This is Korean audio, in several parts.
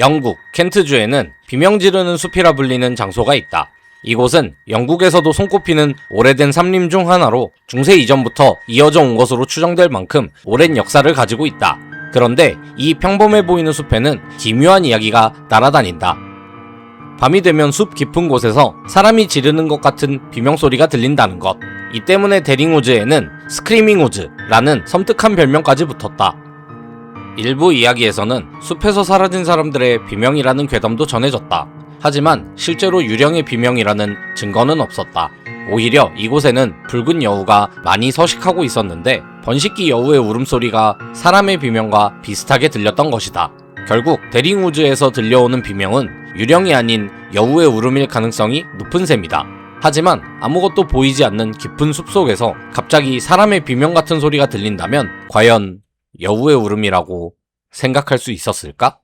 영국 켄트주에는 비명 지르는 숲이라 불리는 장소가 있다. 이곳은 영국에서도 손꼽히는 오래된 삼림 중 하나로 중세 이전부터 이어져 온 것으로 추정될 만큼 오랜 역사를 가지고 있다. 그런데 이 평범해 보이는 숲에는 기묘한 이야기가 날아다닌다. 밤이 되면 숲 깊은 곳에서 사람이 지르는 것 같은 비명소리가 들린다는 것. 이 때문에 데링우즈에는 스크리밍 우즈라는 섬뜩한 별명까지 붙었다. 일부 이야기에서는 숲에서 사라진 사람들의 비명이라는 괴담도 전해졌다. 하지만 실제로 유령의 비명이라는 증거는 없었다. 오히려 이곳에는 붉은 여우가 많이 서식하고 있었는데 번식기 여우의 울음소리가 사람의 비명과 비슷하게 들렸던 것이다. 결국 데링우즈에서 들려오는 비명은 유령이 아닌 여우의 울음일 가능성이 높은 셈이다. 하지만 아무것도 보이지 않는 깊은 숲속에서 갑자기 사람의 비명 같은 소리가 들린다면 과연 여우의 울음이라고 생각할 수 있었을까?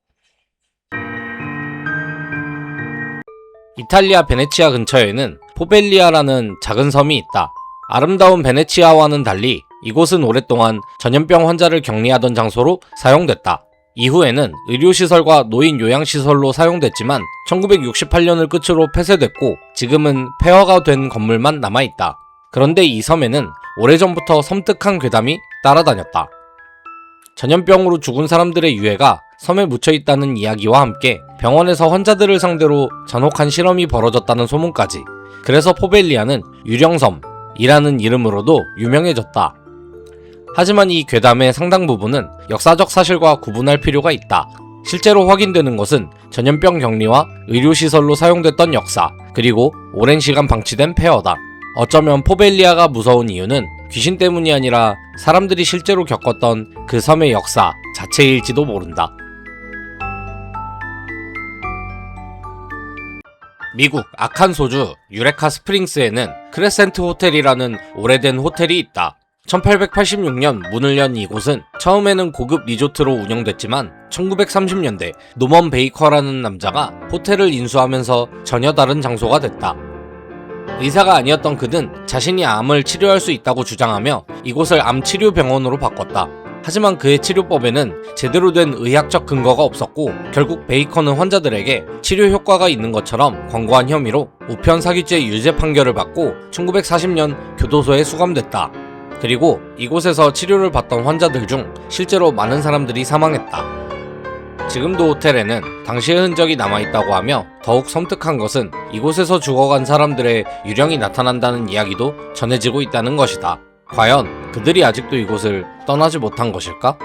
이탈리아 베네치아 근처에는 포벨리아라는 작은 섬이 있다. 아름다운 베네치아와는 달리 이곳은 오랫동안 전염병 환자를 격리하던 장소로 사용됐다. 이후에는 의료시설과 노인 요양시설로 사용됐지만 1968년을 끝으로 폐쇄됐고 지금은 폐허가 된 건물만 남아있다. 그런데 이 섬에는 오래전부터 섬뜩한 괴담이 따라다녔다. 전염병으로 죽은 사람들의 유해가 섬에 묻혀있다는 이야기와 함께 병원에서 환자들을 상대로 잔혹한 실험이 벌어졌다는 소문까지. 그래서 포벨리아는 유령섬이라는 이름으로도 유명해졌다. 하지만 이 괴담의 상당 부분은 역사적 사실과 구분할 필요가 있다. 실제로 확인되는 것은 전염병 격리와 의료시설로 사용됐던 역사, 그리고 오랜 시간 방치된 폐허다. 어쩌면 포벨리아가 무서운 이유는 귀신 때문이 아니라 사람들이 실제로 겪었던 그 섬의 역사 자체일지도 모른다. 미국 아칸소주 유레카 스프링스에는 크레센트 호텔이라는 오래된 호텔이 있다. 1886년 문을 연 이곳은 처음에는 고급 리조트로 운영됐지만 1930년대 노먼 베이커라는 남자가 호텔을 인수하면서 전혀 다른 장소가 됐다. 의사가 아니었던 그는 자신이 암을 치료할 수 있다고 주장하며 이곳을 암치료병원으로 바꿨다. 하지만 그의 치료법에는 제대로 된 의학적 근거가 없었고 결국 베이커는 환자들에게 치료 효과가 있는 것처럼 광고한 혐의로 우편 사기죄 유죄 판결을 받고 1940년 교도소에 수감됐다. 그리고 이곳에서 치료를 받던 환자들 중 실제로 많은 사람들이 사망했다. 지금도 호텔에는 당시의 흔적이 남아있다고 하며 더욱 섬뜩한 것은 이곳에서 죽어간 사람들의 유령이 나타난다는 이야기도 전해지고 있다는 것이다. 과연 그들이 아직도 이곳을 떠나지 못한 것일까?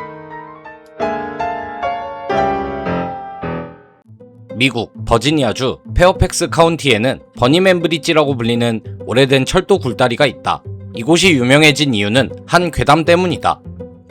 미국 버지니아주 페어팩스 카운티에는 버니맨 브릿지라고 불리는 오래된 철도 굴다리가 있다. 이곳이 유명해진 이유는 한 괴담 때문이다.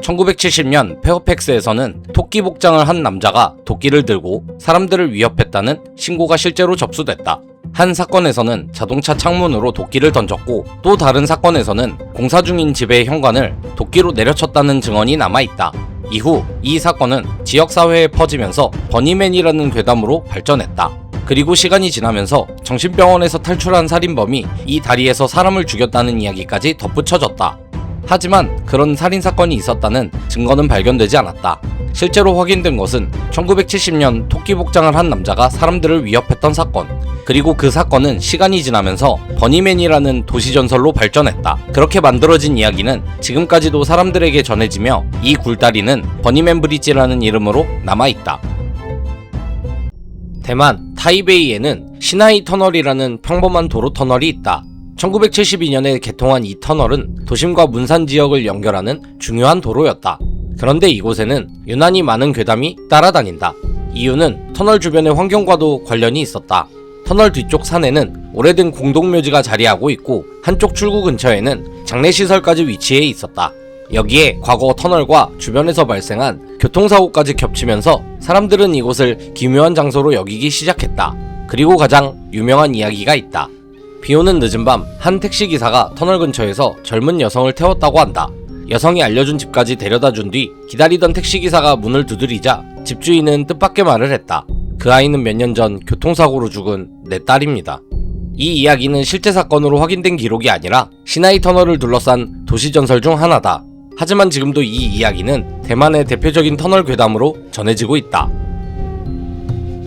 1970년 페어팩스에서는 토끼 복장을 한 남자가 도끼를 들고 사람들을 위협했다는 신고가 실제로 접수됐다. 한 사건에서는 자동차 창문으로 도끼를 던졌고 또 다른 사건에서는 공사 중인 집의 현관을 도끼로 내려쳤다는 증언이 남아있다. 이후 이 사건은 지역사회에 퍼지면서 버니맨이라는 괴담으로 발전했다. 그리고 시간이 지나면서 정신병원에서 탈출한 살인범이 이 다리에서 사람을 죽였다는 이야기까지 덧붙여졌다. 하지만 그런 살인사건이 있었다는 증거는 발견되지 않았다. 실제로 확인된 것은 1970년 토끼 복장을 한 남자가 사람들을 위협했던 사건, 그리고 그 사건은 시간이 지나면서 버니맨이라는 도시전설로 발전했다. 그렇게 만들어진 이야기는 지금까지도 사람들에게 전해지며 이 굴다리는 버니맨 브릿지라는 이름으로 남아있다. 대만 타이베이에는 시나이 터널이라는 평범한 도로 터널이 있다. 1972년에 개통한 이 터널은 도심과 문산 지역을 연결하는 중요한 도로였다. 그런데 이곳에는 유난히 많은 괴담이 따라다닌다. 이유는 터널 주변의 환경과도 관련이 있었다. 터널 뒤쪽 산에는 오래된 공동묘지가 자리하고 있고 한쪽 출구 근처에는 장례시설까지 위치해 있었다. 여기에 과거 터널과 주변에서 발생한 교통사고까지 겹치면서 사람들은 이곳을 기묘한 장소로 여기기 시작했다. 그리고 가장 유명한 이야기가 있다. 비오는 늦은 밤 한 택시기사가 터널 근처에서 젊은 여성을 태웠다고 한다. 여성이 알려준 집까지 데려다준 뒤 기다리던 택시기사가 문을 두드리자 집주인은 뜻밖의 말을 했다. 그 아이는 몇 년 전 교통사고로 죽은 내 딸입니다. 이 이야기는 실제 사건으로 확인된 기록이 아니라 시나이 터널을 둘러싼 도시전설 중 하나다. 하지만 지금도 이 이야기는 대만의 대표적인 터널 괴담으로 전해지고 있다.